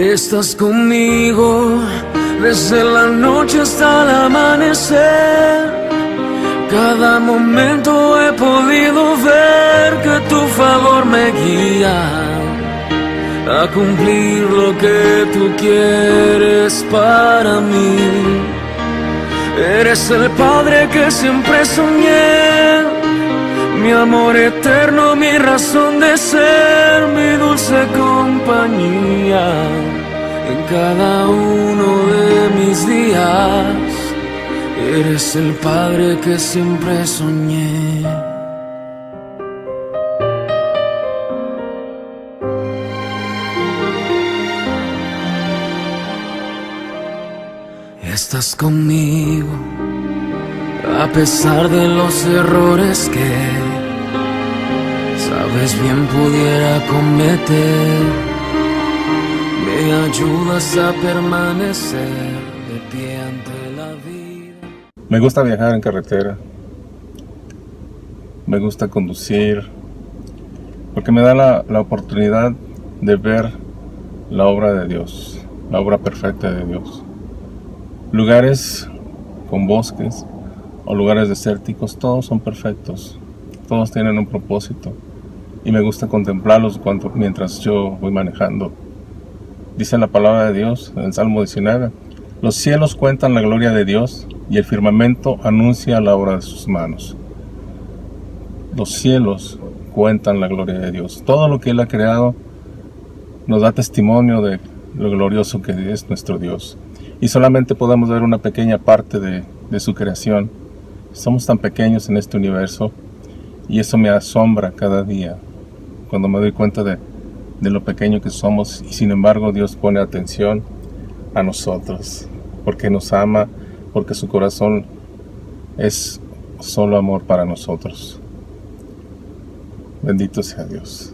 Estás conmigo desde la noche hasta el amanecer. Cada momento he podido ver que tu favor me guía a cumplir lo que tú quieres para mí. Eres el Padre que siempre soñé, mi amor eterno, mi razón de ser, mi dulce compañía en cada uno de mis días. Eres el Padre que siempre soñé. Estás conmigo a pesar de los errores que sabes bien pudiera cometer. Me ayudas a permanecer de pie ante la vida. Me gusta viajar en carretera. Me gusta conducir, porque me da la oportunidad de ver la obra de Dios, la obra perfecta de Dios. Lugares con bosques o lugares desérticos, todos son perfectos, todos tienen un propósito y me gusta contemplarlos mientras yo voy manejando. Dice la palabra de Dios en el Salmo 19: los cielos cuentan la gloria de Dios y el firmamento anuncia la obra de sus manos. Los cielos cuentan la gloria de Dios. Todo lo que Él ha creado nos da testimonio de lo glorioso que es nuestro Dios. Y solamente podemos ver una pequeña parte de su creación. Somos tan pequeños en este universo y eso me asombra cada día cuando me doy cuenta de lo pequeño que somos, y sin embargo Dios pone atención a nosotros porque nos ama, porque su corazón es solo amor para nosotros. Bendito sea Dios,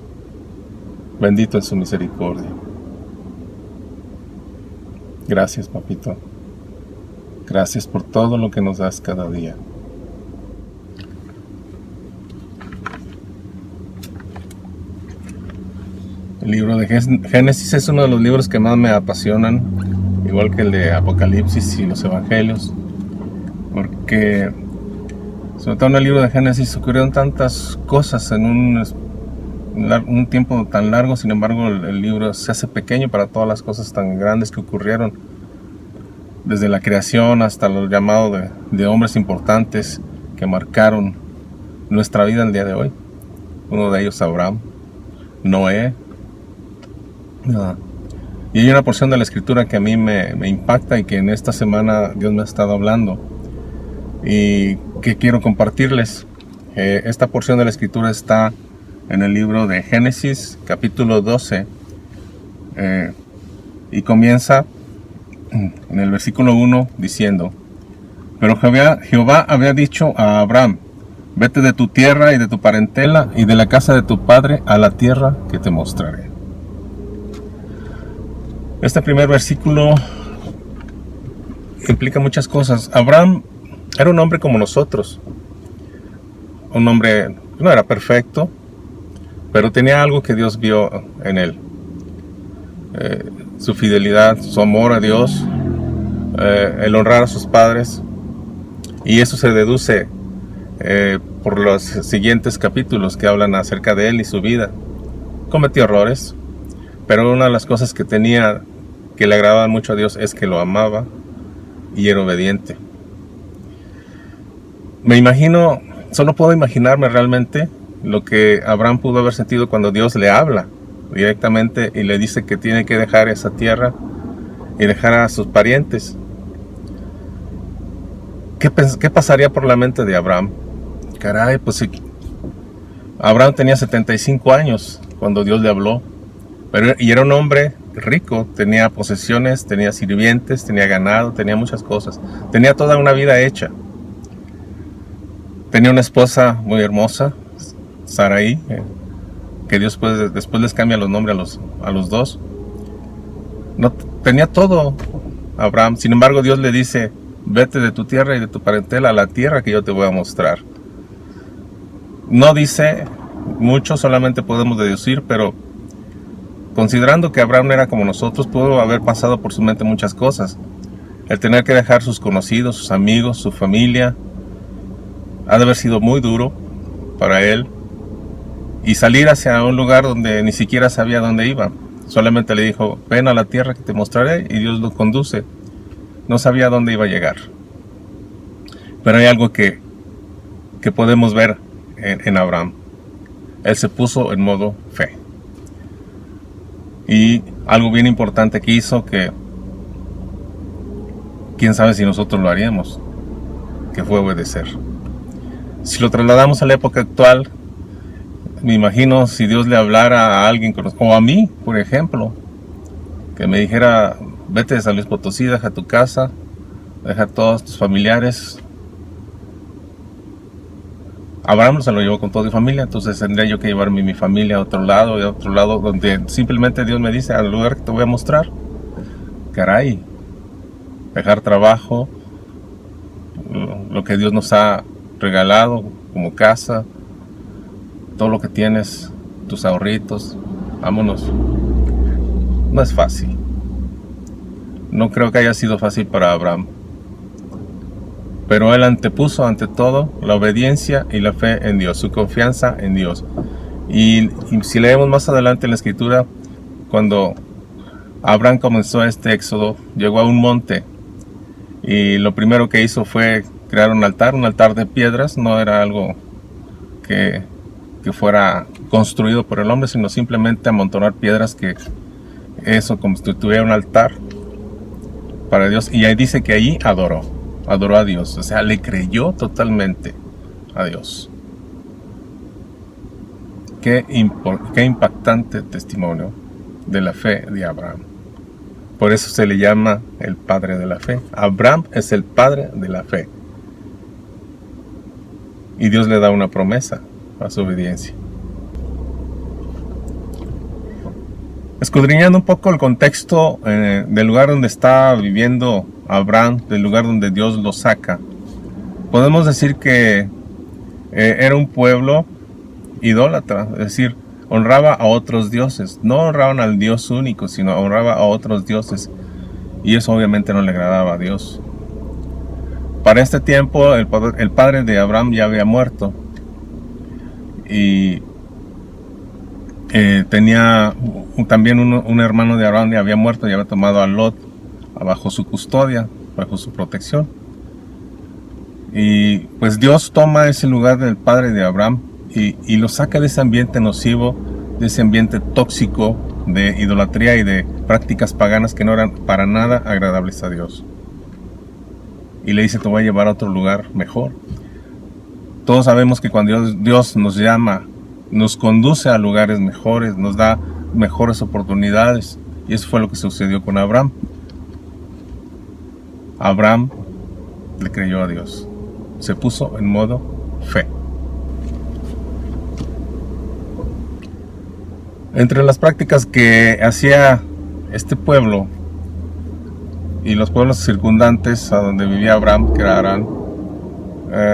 bendito en su misericordia. Gracias, papito. Gracias por todo lo que nos das cada día. El libro de Génesis es uno de los libros que más me apasionan, igual que el de Apocalipsis y los Evangelios, porque sobre todo en el libro de Génesis ocurrieron tantas cosas en un tiempo tan largo. Sin embargo, el libro se hace pequeño para todas las cosas tan grandes que ocurrieron, desde la creación hasta los llamados de hombres importantes que marcaron nuestra vida el día de hoy. Uno de ellos, Abraham, Noé. Y hay una porción de la escritura que a mí me impacta y que en esta semana Dios me ha estado hablando y que quiero compartirles. Esta porción de la escritura está en el libro de Génesis, capítulo 12, y comienza en el versículo 1 diciendo: pero Jehová había dicho a Abraham: vete de tu tierra y de tu parentela y de la casa de tu padre a la tierra que te mostraré. Este primer versículo implica muchas cosas. Abraham era un hombre como nosotros, un hombre que no era perfecto, pero tenía algo que Dios vio en él. Su fidelidad, su amor a Dios, el honrar a sus padres. Y eso se deduce por los siguientes capítulos que hablan acerca de él y su vida. Cometió errores, pero una de las cosas que tenía que le agradaban mucho a Dios es que lo amaba y era obediente. Solo puedo imaginarme realmente lo que Abraham pudo haber sentido cuando Dios le habla directamente y le dice que tiene que dejar esa tierra y dejar a sus parientes. ¿Qué pasaría por la mente de Abraham? Caray, pues Abraham tenía 75 años cuando Dios le habló, y era un hombre rico, tenía posesiones, tenía sirvientes, tenía ganado, tenía muchas cosas, tenía toda una vida hecha. Tenía una esposa muy hermosa, Sarai, que Dios después les cambia los nombres a los dos. No, tenía todo Abraham. Sin embargo, Dios le dice: vete de tu tierra y de tu parentela a la tierra que yo te voy a mostrar. No dice mucho, solamente podemos deducir, pero considerando que Abraham era como nosotros, pudo haber pasado por su mente muchas cosas. El tener que dejar sus conocidos, sus amigos, su familia, ha de haber sido muy duro para él. Y salir hacia un lugar donde ni siquiera sabía dónde iba. Solamente le dijo, ven a la tierra que te mostraré, y Dios lo conduce. No sabía dónde iba a llegar. Pero hay algo que podemos ver en Abraham. Él se puso en modo fe. Y algo bien importante que hizo, que quién sabe si nosotros lo haríamos, que fue obedecer. Si lo trasladamos a la época actual, me imagino si Dios le hablara a alguien, o a mí, por ejemplo, que me dijera, vete de San Luis Potosí, deja tu casa, deja a todos tus familiares. Abraham se lo llevó con toda su familia, entonces tendría yo que llevarme mi familia a otro lado, donde simplemente Dios me dice, al lugar que te voy a mostrar. Caray, dejar trabajo, lo que Dios nos ha regalado como casa, todo lo que tienes, tus ahorritos, vámonos. No es fácil. No creo que haya sido fácil para Abraham. Pero él antepuso ante todo la obediencia y la fe en Dios, su confianza en Dios. Y si leemos más adelante en la escritura, cuando Abraham comenzó este éxodo, llegó a un monte y lo primero que hizo fue crear un altar de piedras. No era algo que fuera construido por el hombre, sino simplemente amontonar piedras, que eso constituía un altar para Dios. Y ahí dice que allí adoró a Dios, o sea, le creyó totalmente a Dios. Qué impactante testimonio de la fe de Abraham. Por eso se le llama el padre de la fe. Abraham es el padre de la fe. Y Dios le da una promesa a su obediencia. Escudriñando un poco el contexto del lugar donde está viviendo Abraham, del lugar donde Dios lo saca, podemos decir que era un pueblo idólatra, es decir, honraba a otros dioses. No honraban al Dios único, sino honraba a otros dioses, y eso obviamente no le agradaba a Dios. Para este tiempo el padre de Abraham ya había muerto, y tenía también un hermano de Abraham que había muerto y había tomado a Lot bajo su custodia, bajo su protección. Y pues Dios toma ese lugar del padre de Abraham y lo saca de ese ambiente nocivo, de ese ambiente tóxico de idolatría y de prácticas paganas que no eran para nada agradables a Dios. Y le dice, te voy a llevar a otro lugar mejor. Todos sabemos que cuando Dios nos llama, nos conduce a lugares mejores, nos da mejores oportunidades. Y eso fue lo que sucedió con Abraham. Abraham le creyó a Dios. Se puso en modo fe. Entre las prácticas que hacía este pueblo y los pueblos circundantes a donde vivía Abraham, que era Harán,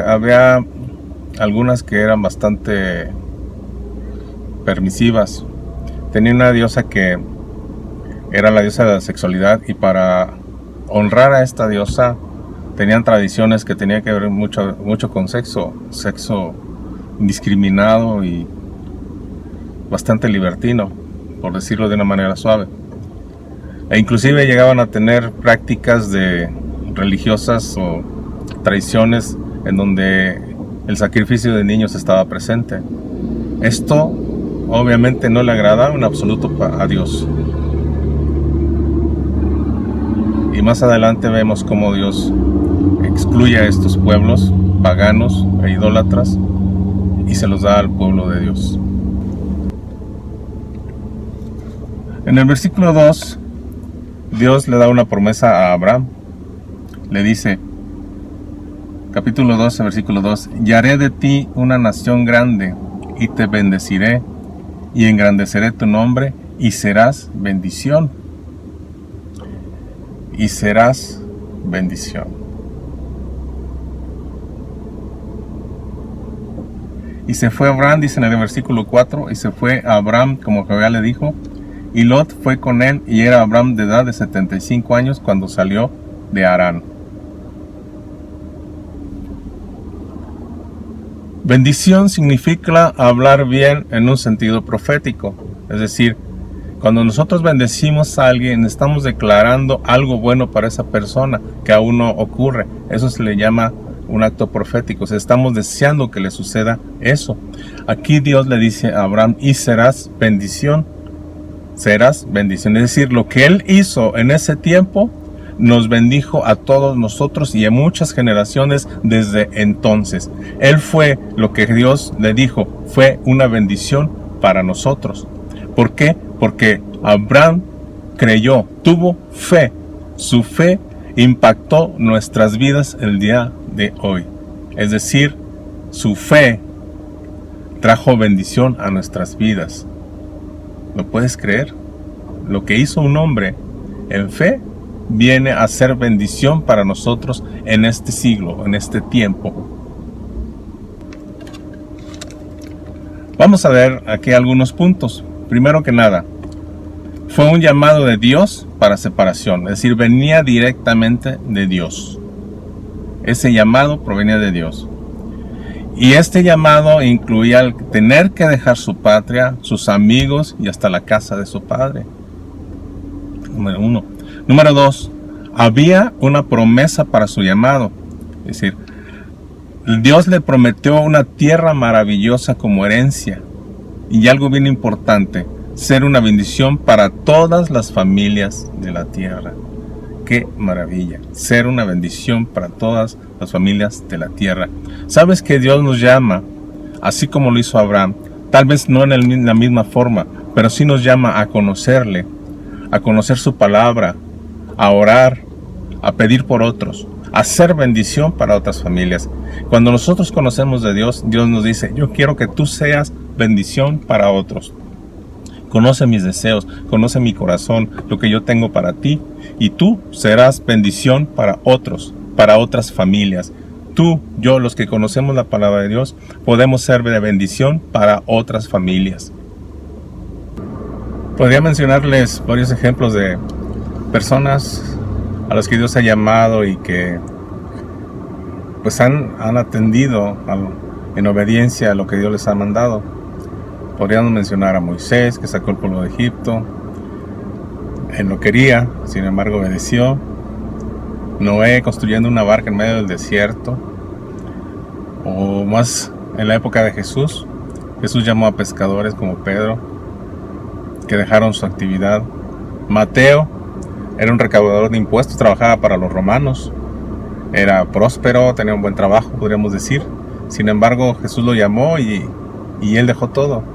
había algunas que eran bastante permisivas. Tenía una diosa que era la diosa de la sexualidad, y para honrar a esta diosa tenían tradiciones que tenían que ver mucho con sexo indiscriminado y bastante libertino, por decirlo de una manera suave. E inclusive llegaban a tener prácticas religiosas o tradiciones en donde el sacrificio de niños estaba presente. Esto obviamente no le agradaba en absoluto a Dios. Y más adelante vemos cómo Dios excluye a estos pueblos paganos e idólatras y se los da al pueblo de Dios. En el versículo 2, Dios le da una promesa a Abraham. Le dice, capítulo 12, versículo 2, y haré de ti una nación grande, y te bendeciré, y engrandeceré tu nombre, y serás bendición. Y serás bendición. Y se fue Abraham, dice en el versículo 4, y se fue a Abraham como Jehová le dijo, y Lot fue con él, y era Abraham de edad de 75 años cuando salió de Harán. Bendición significa hablar bien en un sentido profético, es decir, cuando nosotros bendecimos a alguien, estamos declarando algo bueno para esa persona que aún no ocurre. Eso se le llama un acto profético. O sea, estamos deseando que le suceda eso. Aquí Dios le dice a Abraham, y serás bendición. Serás bendición. Es decir, lo que él hizo en ese tiempo, nos bendijo a todos nosotros y a muchas generaciones desde entonces. Él fue lo que Dios le dijo, fue una bendición para nosotros. ¿Por qué? Porque Abraham creyó, tuvo fe. Su fe impactó nuestras vidas el día de hoy. Es decir, su fe trajo bendición a nuestras vidas. ¿Lo puedes creer? Lo que hizo un hombre en fe viene a ser bendición para nosotros en este siglo, en este tiempo. Vamos a ver aquí algunos puntos. Primero que nada, fue un llamado de Dios para separación, es decir, venía directamente de Dios. Ese llamado provenía de Dios. Y este llamado incluía el tener que dejar su patria, sus amigos y hasta la casa de su padre. Número 1. Número 2. Había una promesa para su llamado. Es decir, Dios le prometió una tierra maravillosa como herencia. Y algo bien importante, ser una bendición para todas las familias de la tierra. ¡Qué maravilla! Ser una bendición para todas las familias de la tierra. ¿Sabes que Dios nos llama, así como lo hizo Abraham? Tal vez no en la misma forma, pero sí nos llama a conocerle, a conocer su palabra, a orar, a pedir por otros, a ser bendición para otras familias. Cuando nosotros conocemos de Dios, Dios nos dice, yo quiero que tú seas bendición para otros. Conoce mis deseos, conoce mi corazón, lo que yo tengo para ti, y tú serás bendición para otros, para otras familias. Tú, yo, los que conocemos la palabra de Dios, podemos ser de bendición para otras familias. Podría mencionarles varios ejemplos de personas a las que Dios ha llamado y que pues han atendido en obediencia a lo que Dios les ha mandado. Podríamos mencionar a Moisés, que sacó el pueblo de Egipto. Él no quería, sin embargo obedeció. Noé construyendo una barca en medio del desierto. O más en la época de Jesús, Jesús llamó a pescadores como Pedro, que dejaron su actividad. Mateo era un recaudador de impuestos, trabajaba para los romanos. Era próspero, tenía un buen trabajo, podríamos decir. Sin embargo, Jesús lo llamó y él dejó todo.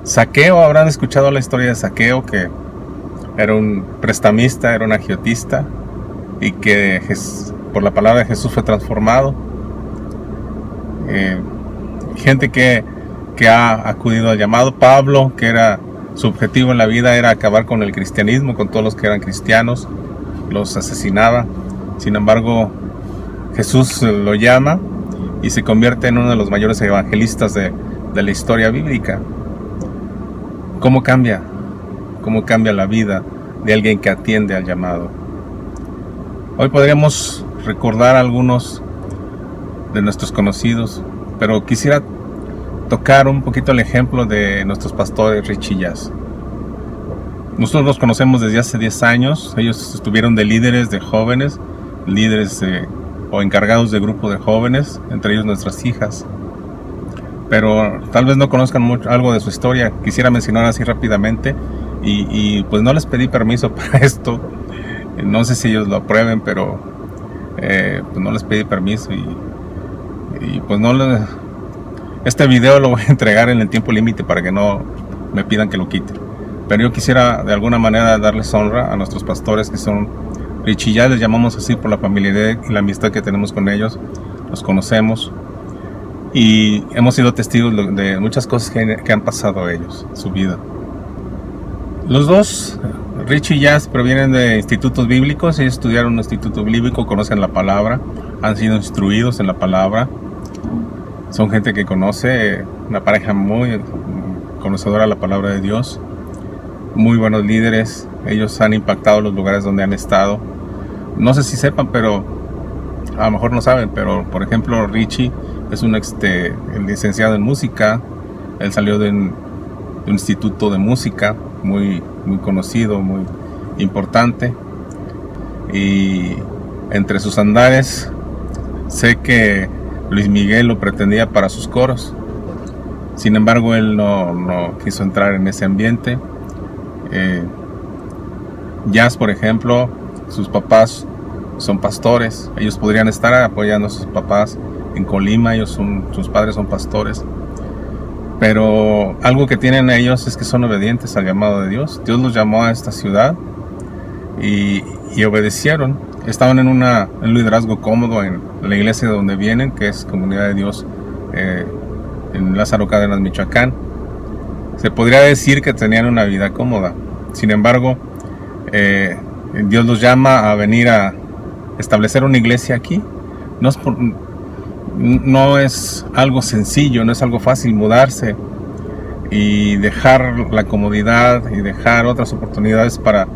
Zaqueo, habrán escuchado la historia de Zaqueo, que era un prestamista, era un agiotista, y que por la palabra de Jesús fue transformado. Gente que ha acudido al llamado. Pablo, que era su objetivo en la vida era acabar con el cristianismo, con todos los que eran cristianos, los asesinaba. Sin embargo, Jesús lo llama y se convierte en uno de los mayores evangelistas de la historia bíblica. ¿Cómo cambia? ¿Cómo cambia la vida de alguien que atiende al llamado? Hoy podríamos recordar algunos de nuestros conocidos, pero quisiera tocar un poquito el ejemplo de nuestros pastores Richie Jazz. Nosotros los conocemos desde hace 10 años. Ellos estuvieron de líderes de jóvenes, líderes o encargados de grupos de jóvenes, entre ellos nuestras hijas. Pero tal vez no conozcan algo de su historia. Quisiera mencionar así rápidamente y pues no les pedí permiso para esto. No sé si ellos lo aprueben, pero pues no les pedí permiso y pues no les... Este video lo voy a entregar en el tiempo límite para que no me pidan que lo quite. Pero yo quisiera de alguna manera darles honra a nuestros pastores, que son Richie Jazz, les llamamos así por la familiaridad y la amistad que tenemos con ellos. Los conocemos y hemos sido testigos de muchas cosas que han pasado a ellos en su vida. Los dos, Richie y Jazz, provienen de institutos bíblicos. Ellos estudiaron en un instituto bíblico, conocen la palabra, han sido instruidos en la palabra. Son gente que conoce, una pareja muy conocedora de la palabra de Dios. muy buenos líderes. Ellos han impactado los lugares donde han estado. No sé si sepan, pero a lo mejor no saben, pero por ejemplo Richie es un el licenciado en música. Él salió de un instituto de música muy conocido, muy importante. Y entre sus andares sé que Luis Miguel lo pretendía para sus coros. Sin embargo, él no quiso entrar en ese ambiente. Jazz, por ejemplo, sus papás son pastores. Ellos podrían estar apoyando a sus papás en Colima. Sus padres son pastores. Pero algo que tienen ellos es que son obedientes al llamado de Dios. Dios los llamó a esta ciudad y obedecieron. Estaban en un liderazgo cómodo en la iglesia de donde vienen, que es Comunidad de Dios en Lázaro Cárdenas, Michoacán. Se podría decir que tenían una vida cómoda. Sin embargo, Dios los llama a venir a establecer una iglesia aquí. No es algo sencillo, no es algo fácil mudarse y dejar la comodidad y dejar otras oportunidades para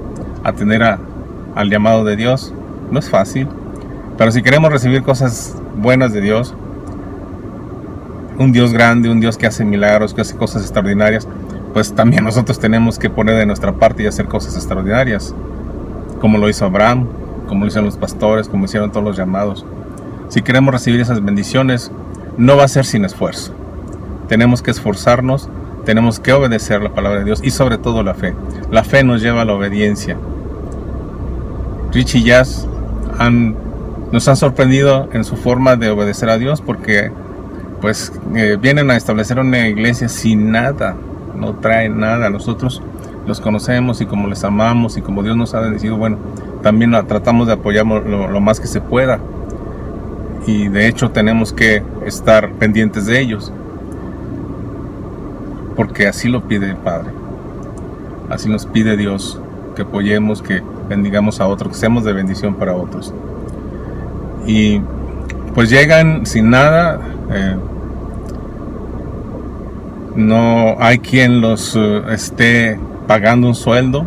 atender al llamado de Dios. No es fácil, pero si queremos recibir cosas buenas de Dios, un Dios grande, un Dios que hace milagros, que hace cosas extraordinarias, pues también nosotros tenemos que poner de nuestra parte y hacer cosas extraordinarias, como lo hizo Abraham, como lo hicieron los pastores, como hicieron todos los llamados. Si queremos recibir esas bendiciones, no va a ser sin esfuerzo. Tenemos que esforzarnos, tenemos que obedecer la palabra de Dios y sobre todo la fe. La fe nos lleva a la obediencia. Richie y Jazz nos han sorprendido en su forma de obedecer a Dios, porque pues vienen a establecer una iglesia sin nada, no traen nada. Nosotros los conocemos y como les amamos y como Dios nos ha bendecido, bueno, también tratamos de apoyar lo más que se pueda. Y de hecho tenemos que estar pendientes de ellos, porque así lo pide el Padre, así nos pide Dios, que apoyemos, que bendigamos a otros, que seamos de bendición para otros. Y pues llegan sin nada, no hay quien los esté pagando un sueldo,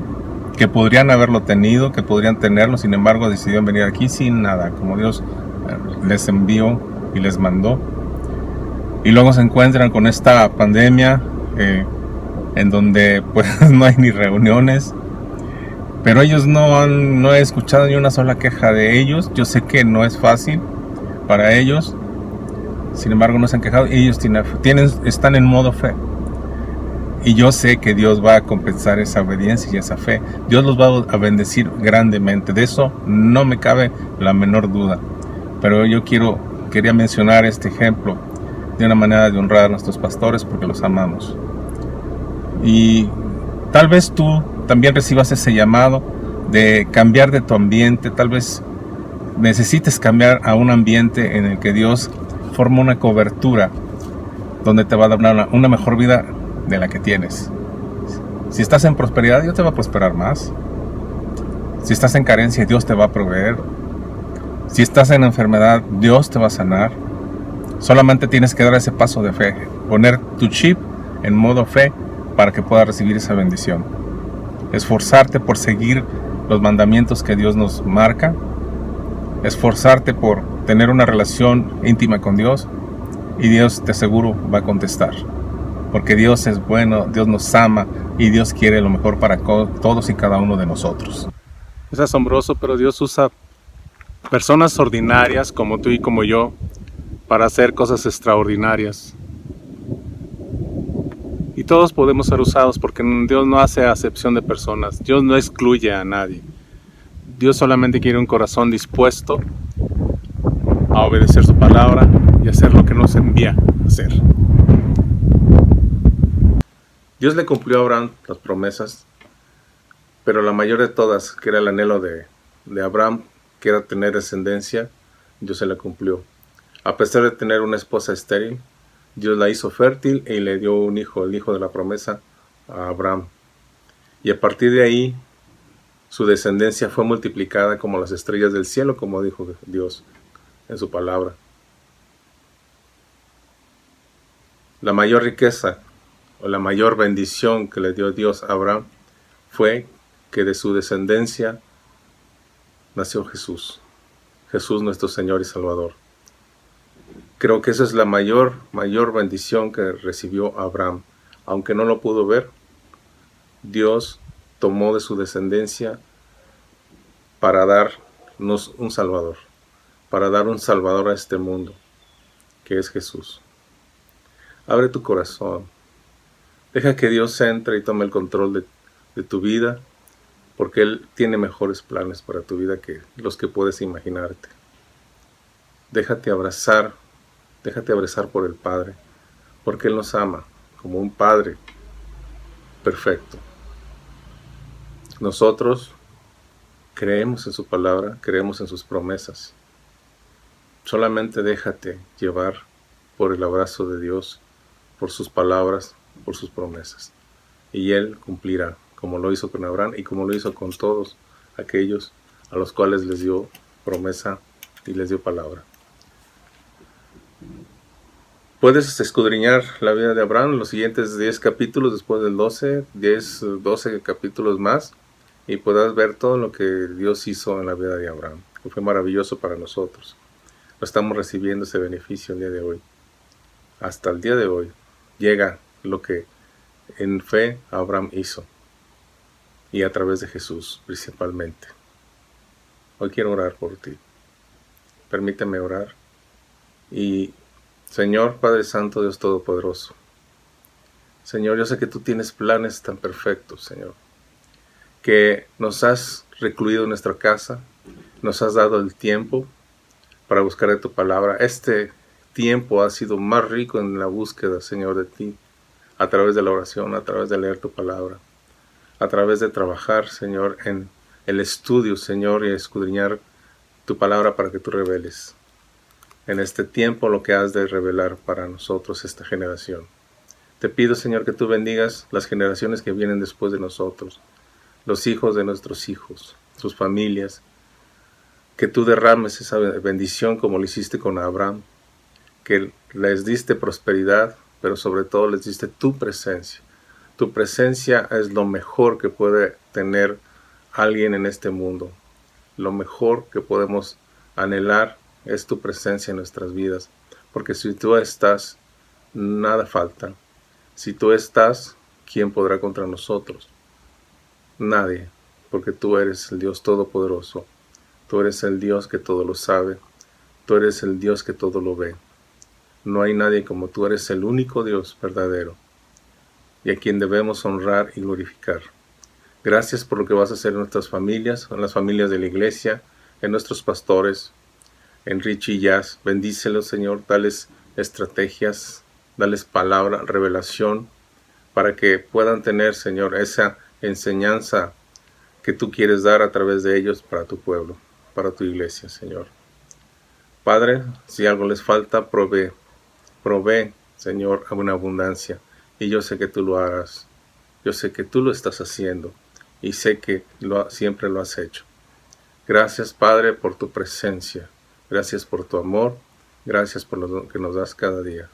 que podrían haberlo tenido, que podrían tenerlo. Sin embargo decidieron venir aquí sin nada, como Dios les envió y les mandó. Y luego se encuentran con esta pandemia en donde pues no hay ni reuniones, pero ellos no he escuchado ni una sola queja de ellos. Yo sé que no es fácil para ellos, sin embargo no se han quejado. Ellos están en modo fe, y yo sé que Dios va a compensar esa obediencia y esa fe. Dios los va a bendecir grandemente, de eso no me cabe la menor duda. Pero yo quería mencionar este ejemplo de una manera de honrar a nuestros pastores, porque los amamos. Y tal vez tú también recibas ese llamado de cambiar de tu ambiente. Tal vez necesites cambiar a un ambiente en el que Dios forma una cobertura donde te va a dar una mejor vida de la que tienes. Si estás en prosperidad, Dios te va a prosperar más. Si estás en carencia, Dios te va a proveer. Si estás en enfermedad, Dios te va a sanar. Solamente tienes que dar ese paso de fe, poner tu chip en modo fe para que puedas recibir esa bendición. Esforzarte por seguir los mandamientos que Dios nos marca. Esforzarte por tener una relación íntima con Dios, y Dios, te aseguro, va a contestar. Porque Dios es bueno, Dios nos ama y Dios quiere lo mejor para todos y cada uno de nosotros. Es asombroso, pero Dios usa personas ordinarias como tú y como yo para hacer cosas extraordinarias. Y todos podemos ser usados, porque Dios no hace acepción de personas. Dios no excluye a nadie. Dios solamente quiere un corazón dispuesto a obedecer su palabra y hacer lo que nos envía a hacer. Dios le cumplió a Abraham las promesas, pero la mayor de todas, que era el anhelo de Abraham, que era tener descendencia, Dios se la cumplió. A pesar de tener una esposa estéril, Dios la hizo fértil y le dio un hijo, el hijo de la promesa, a Abraham. Y a partir de ahí, su descendencia fue multiplicada como las estrellas del cielo, como dijo Dios en su palabra. La mayor riqueza o la mayor bendición que le dio Dios a Abraham fue que de su descendencia nació Jesús. Jesús nuestro Señor y Salvador. Creo que esa es la mayor bendición que recibió Abraham. Aunque no lo pudo ver, Dios tomó de su descendencia para darnos un Salvador, para dar un Salvador a este mundo, que es Jesús. Abre tu corazón. Deja que Dios entre y tome el control de tu vida, porque Él tiene mejores planes para tu vida que los que puedes imaginarte. Déjate abrazar por el Padre, porque Él nos ama como un Padre perfecto. Nosotros creemos en su palabra, creemos en sus promesas. Solamente déjate llevar por el abrazo de Dios, por sus palabras, por sus promesas. Y Él cumplirá, como lo hizo con Abraham y como lo hizo con todos aquellos a los cuales les dio promesa y les dio palabra. Puedes escudriñar la vida de Abraham en los siguientes 10 capítulos, después del 12 capítulos más, y podrás ver todo lo que Dios hizo en la vida de Abraham, que fue maravilloso para nosotros. Lo estamos recibiendo ese beneficio el día de hoy. Hasta el día de hoy llega lo que en fe Abraham hizo, y a través de Jesús principalmente. Hoy quiero orar por ti. Permíteme orar. Y Señor Padre Santo, Dios Todopoderoso, Señor, yo sé que tú tienes planes tan perfectos, Señor, que nos has recluido en nuestra casa, nos has dado el tiempo para buscar de tu palabra. Este tiempo ha sido más rico en la búsqueda, Señor, de ti, a través de la oración, a través de leer tu palabra, a través de trabajar, Señor, en el estudio, Señor, y escudriñar tu palabra para que tú reveles en este tiempo lo que has de revelar para nosotros, esta generación. Te pido, Señor, que tú bendigas las generaciones que vienen después de nosotros, los hijos de nuestros hijos, sus familias, que tú derrames esa bendición como lo hiciste con Abraham, que les diste prosperidad, pero sobre todo les diste tu presencia. Tu presencia es lo mejor que puede tener alguien en este mundo. Lo mejor que podemos anhelar es tu presencia en nuestras vidas, porque si tú estás, nada falta. Si tú estás, ¿quién podrá contra nosotros? Nadie, porque tú eres el Dios Todopoderoso. Tú eres el Dios que todo lo sabe. Tú eres el Dios que todo lo ve. No hay nadie como tú, eres el único Dios verdadero y a quien debemos honrar y glorificar. Gracias por lo que vas a hacer en nuestras familias, en las familias de la iglesia, en nuestros pastores, en Richie y Jazz. Bendícelos, Señor, dales estrategias, dales palabra, revelación, para que puedan tener, Señor, esa enseñanza que tú quieres dar a través de ellos para tu pueblo, para tu iglesia, Señor. Padre, si algo les falta, provee, Señor, una abundancia. Y yo sé que tú lo harás. Yo sé que tú lo estás haciendo. Y sé que siempre lo has hecho. Gracias, Padre, por tu presencia. Gracias por tu amor. Gracias por lo que nos das cada día.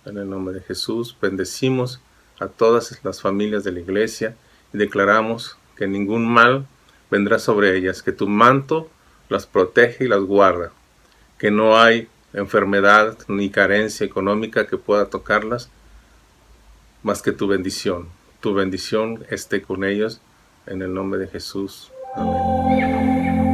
En el nombre de Jesús, bendecimos a todas las familias de la iglesia y declaramos que ningún mal vendrá sobre ellas, que tu manto las protege y las guarda, que no hay enfermedad ni carencia económica que pueda tocarlas, más que tu bendición. Tu bendición esté con ellos, en el nombre de Jesús. Amén.